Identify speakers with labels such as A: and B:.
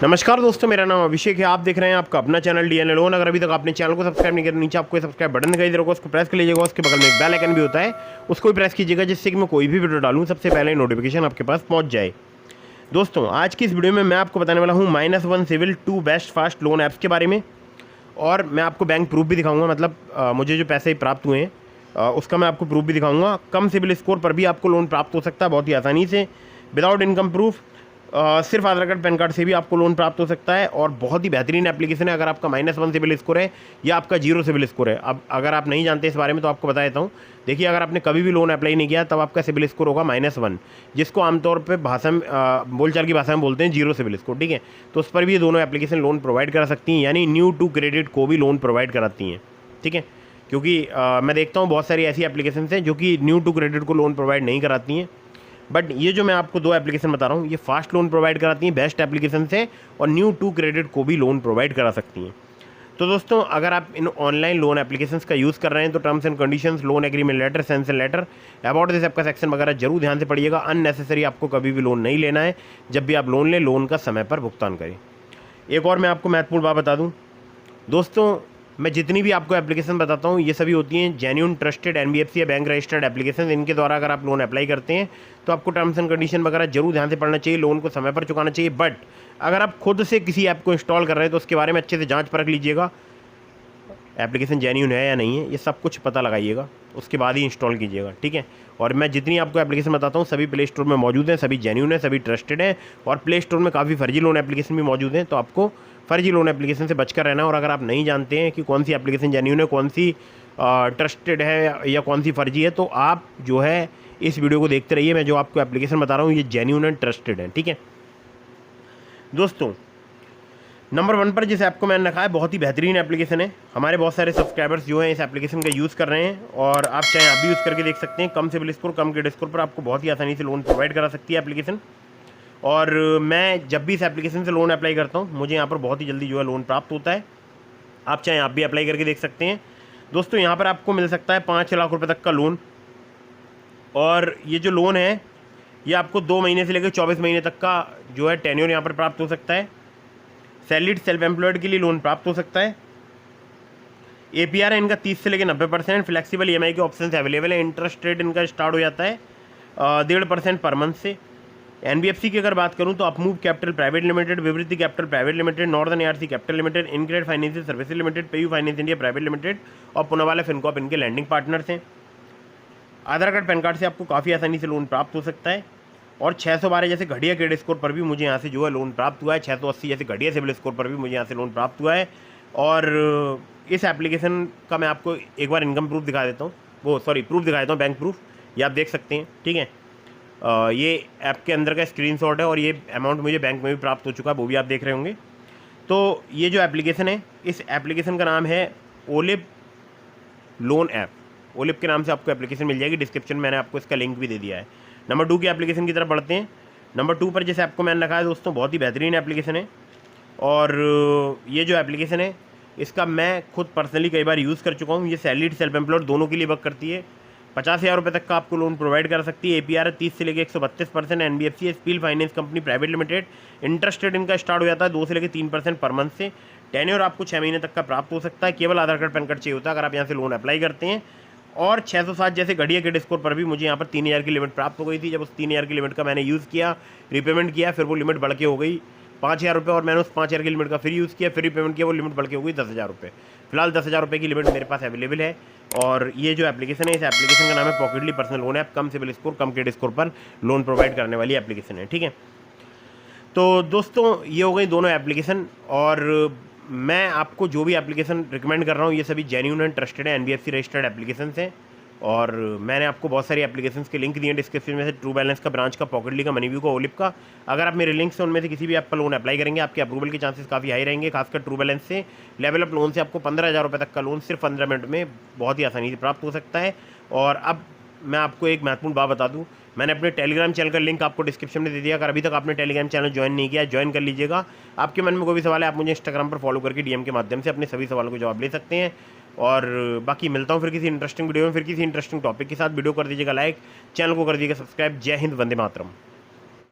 A: नमस्कार दोस्तों, मेरा नाम अभिषेक है। आप देख रहे हैं आपका अपना चैनल डीएनए लोन। अगर अभी तक आपने चैनल को सब्सक्राइब नहीं किया तो नीचे आपको सब्सक्राइब बटन दिखाई दे रहा होगा, उसको प्रेस कर लीजिएगा। उसके बगल में एक बेल आइकन भी होता है, उसको भी प्रेस कीजिएगा, जिससे कि मैं कोई भी वीडियो डालूँ सबसे पहले नोटिफिकेशन आपके पास पहुँच जाए। दोस्तों, आज की इस वीडियो में मैं आपको बताने वाला हूँ -1 CIBIL 2 best fast loan apps के बारे में, और मैं आपको बैंक प्रूफ भी दिखाऊंगा। मतलब मुझे जो पैसे प्राप्त हुए हैं उसका मैं आपको प्रूफ भी दिखाऊंगा। कम सिविल स्कोर पर भी आपको लोन प्राप्त हो सकता है बहुत ही आसानी से, विदाउट इनकम प्रूफ। सिर्फ आधार कार्ड पैन कार्ड से भी आपको लोन प्राप्त हो सकता है, और बहुत ही बेहतरीन एप्लीकेशन है अगर आपका -1 सिविल स्कोर है या आपका 0 सिविल स्कोर है। अब अगर आप नहीं जानते इस बारे में तो आपको बता देता हूँ। देखिए, अगर आपने कभी भी लोन अप्लाई नहीं किया तब आपका सिविल स्कोर होगा -1, जिसको आमतौर पर भाषा में बोलचाल की भाषा में बोलते हैं 0 सिविल स्कोर। ठीक है, तो उस पर भी ये दोनों एप्लीकेशन लोन प्रोवाइड करा सकती हैं, यानी न्यू टू क्रेडिट को भी लोन प्रोवाइड कराती हैं। ठीक है, क्योंकि मैं देखता हूँ बहुत सारी ऐसी एप्लीकेशन हैं जो कि न्यू टू क्रेडिट को लोन प्रोवाइड नहीं कराती हैं, बट ये जो मैं आपको दो एप्लीकेशन बता रहा हूँ ये फास्ट लोन प्रोवाइड कराती हैं, बेस्ट एप्लीकेशन से, और न्यू टू क्रेडिट को भी लोन प्रोवाइड करा सकती हैं। तो दोस्तों, अगर आप इन ऑनलाइन लोन एप्लीकेशंस का यूज़ कर रहे हैं तो terms and conditions, loan agreement letter, sanction letter, about this app का सेक्शन वगैरह जरूर ध्यान से पढ़िएगा। अननेसेसरी आपको कभी भी लोन नहीं लेना है। जब भी आप लोन लें, लोन का समय पर भुगतान करें। एक और मैं आपको महत्वपूर्ण बात बता दूँ दोस्तों, मैं जितनी भी आपको एप्लीकेशन बताता हूँ ये सभी होती हैं जेन्युइन ट्रस्टेड एनबीएफसी या बैंक रजिस्टर्ड एप्लीकेशन। इनके द्वारा अगर आप लोन अप्लाई करते हैं तो आपको टर्म्स एंड कंडीशन वगैरह जरूर ध्यान से पढ़ना चाहिए, लोन को समय पर चुकाना चाहिए। बट अगर आप खुद से किसी ऐप को इंस्टॉल कर रहे हैं तो उसके बारे में अच्छे से जांच परख लीजिएगा, एप्लीकेशन जेन्युइन है या नहीं है, ये सब कुछ पता लगाइएगा, उसके बाद ही इंस्टॉल कीजिएगा। ठीक है, और मैं जितनी आपको एप्लीकेशन बताता हूँ सभी प्ले स्टोर में मौजूद हैं, सभी जेन्युइन है, सभी ट्रस्टेड हैं, और प्ले स्टोर में काफ़ी फर्जी लोन एप्लीकेशन भी मौजूद हैं। तो आपको फर्जी लोन एप्लीकेशन से बचकर रहना है। और अगर आप नहीं जानते हैं कि कौन सी एप्लीकेशन जेन्युइन है, कौन सी ट्रस्टेड है या कौन सी फर्जी है, तो आप जो है इस वीडियो को देखते रहिए। मैं जो आपको एप्लीकेशन बता रहा हूँ ये जेन्युइन एंड ट्रस्टेड है। ठीक है दोस्तों, नंबर 1 पर जिस ऐप को मैंने रखा है बहुत ही बेहतरीन एप्लीकेशन है। हमारे बहुत सारे सब्सक्राइबर्स जो हैं इस एप्लीकेशन का यूज़ कर रहे हैं, और आप चाहे आप भी यूज़ करके देख सकते हैं। कम सिविल स्कोर, कम क्रेडिट स्कोर पर आपको बहुत ही आसानी से लोन प्रोवाइड करा सकती है एप्लीकेशन। और मैं जब भी इस एप्लीकेशन से लोन अप्लाई करता हूँ मुझे यहाँ पर बहुत ही जल्दी जो है लोन प्राप्त होता है। आप चाहे आप भी अप्लाई करके देख सकते हैं। दोस्तों, यहाँ पर आपको मिल सकता है 5 लाख रुपए तक का लोन, और ये जो लोन है ये आपको 2 महीने से लेकर 24 महीने तक का जो है टेन्योर यहाँ पर प्राप्त हो सकता है। सैलरीड सेल्फ एम्प्लॉयड के लिए लोन प्राप्त हो सकता है। APR है इनका 30 से लेकर 90%। फ्लेक्सिबल EMI के ऑप्शन अवेलेबल है। इंटरेस्ट रेट इनका स्टार्ट हो जाता है 1.5% पर मंथ से। NBFC की अगर बात करूं तो Upmove capital private limited, Vivriti capital private limited, northern ARC capital limited, InCred financial services limited, PayU finance India private limited और पुनावाला फिनकॉर्प इनके लैंडिंग पार्टनर्स हैं। आधार कार्ड पैन कार्ड से आपको काफ़ी आसानी से लोन प्राप्त हो सकता है, और 612 जैसे घटिया क्रेडिट स्कोर पर भी मुझे यहाँ से जो है लोन प्राप्त हुआ है। 680 जैसे घटिया सिविल स्कोर पर भी मुझे यहाँ से लोन प्राप्त हुआ है। और इस एप्लीकेशन का मैं आपको एक बार इनकम प्रूफ दिखा देता हूँ, प्रूफ दिखा देता हूँ, बैंक प्रूफ, ये आप देख सकते हैं। ठीक है, ये ऐप के अंदर का स्क्रीनशॉट है, और ये अमाउंट मुझे बैंक में भी प्राप्त हो चुका है, वो भी आप देख रहे होंगे। तो ये जो एप्लीकेशन है, इस एप्लीकेशन का नाम है ओलिप लोन ऐप। ओलिप के नाम से आपको एप्लीकेशन मिल जाएगी। डिस्क्रिप्शन में मैंने आपको इसका लिंक भी दे दिया है। नंबर 2 की एप्लीकेशन की तरफ बढ़ते हैं। नंबर 2 पर जिस ऐप को मैंने रखा है दोस्तों बहुत ही बेहतरीन एप्लीकेशन है, और ये जो एप्लीकेशन है इसका मैं खुद पर्सनली कई बार यूज़ कर चुका हूँ। ये सैलरीड सेल्फ एम्प्लॉयड दोनों के लिए वर्क करती है। 50,000 रुपये तक का आपको लोन प्रोवाइड कर सकती है। APR 30 से लेकर 132%। NBFC spill finance company private limited. Interest rate इनका स्टार्ट हो जाता है 2 से लेकर 3% पर मंथ से। टेन्योर आपको 6 महीने तक का प्राप्त हो सकता है। केवल आधार कार्ड पैन कार्ड चाहिए होता है अगर आप यहाँ से लोन अप्लाई करते हैं। और 607 जैसे घटिया क्रेडिट स्कोर पर भी मुझे यहाँ पर 3,000 की लिमिट प्राप्त हो गई थी। जब उस 3,000 की लिमिट का मैंने यूज़ किया, रिपेमेंट किया, फिर वो लिमिट बढ़ के हो गई 5,000 रुपये, और मैंने उस 5,000 की लिमिट का फिर यूज़ किया, फिर रिपेमेंट किया, वो लिमिट बढ़ के हो गई 10,000 रुपये। फिलहाल 10,000 रुपये की लिमिट मेरे पास अवेलेबल है। और ये जो एप्लीकेशन है, इस एप्लीकेशन का नाम है पॉकेटली पर्सनल लोन ऐप। कम सिविल स्कोर, कम क्रेडिट स्कोर पर लोन प्रोवाइड करने वाली एप्लीकेशन है। ठीक है, तो दोस्तों ये हो गई दोनों एप्लीकेशन, और मैं आपको जो भी एप्लीकेशन रिकमेंड कर रहा हूँ ये सभी जेन्युइन एंड ट्रस्टेड है, NBFC रजिस्टर्ड एप्लीकेशन हैं। और मैंने आपको बहुत सारी एप्लीकेशंस के लिंक दिए हैं डिस्क्रिप्शन में से, ट्रू बैलेंस का, ब्रांच का, पॉकेटली का, मनीव्यू का, ओलिप का। अगर आप मेरे लिंक से उनमें से किसी भी ऐप पर लोन अप्लाई करेंगे आपके अप्रूवल के चांसेस काफ़ी हाई रहेंगे। खासकर ट्रू बैलेंस से, लेवल अप लोन से आपको 15,000 रुपये तक का लोन सिर्फ 15 मिनट में बहुत ही आसानी से प्राप्त हो सकता है। और अब मैं आपको एक महत्वपूर्ण बात बता दूं, मैंने अपने टेलीग्राम चैनल का लिंक आपको डिस्क्रिप्शन में दे दिया। अगर अभी तक आपने टेलीग्राम चैनल ज्वाइन नहीं किया, ज्वाइन कर लीजिएगा। आपके मन में कोई भी सवाल है आप मुझे इंस्टाग्राम पर फॉलो करके DM के माध्यम से अपने सभी सवालों को जवाब ले सकते हैं। और बाकी मिलता हूँ फिर किसी इंटरेस्टिंग वीडियो में, फिर किसी इंटरेस्टिंग टॉपिक के साथ। वीडियो कर दीजिएगा लाइक, चैनल को कर दीजिएगा सब्सक्राइब। जय हिंद, वंदे मातरम।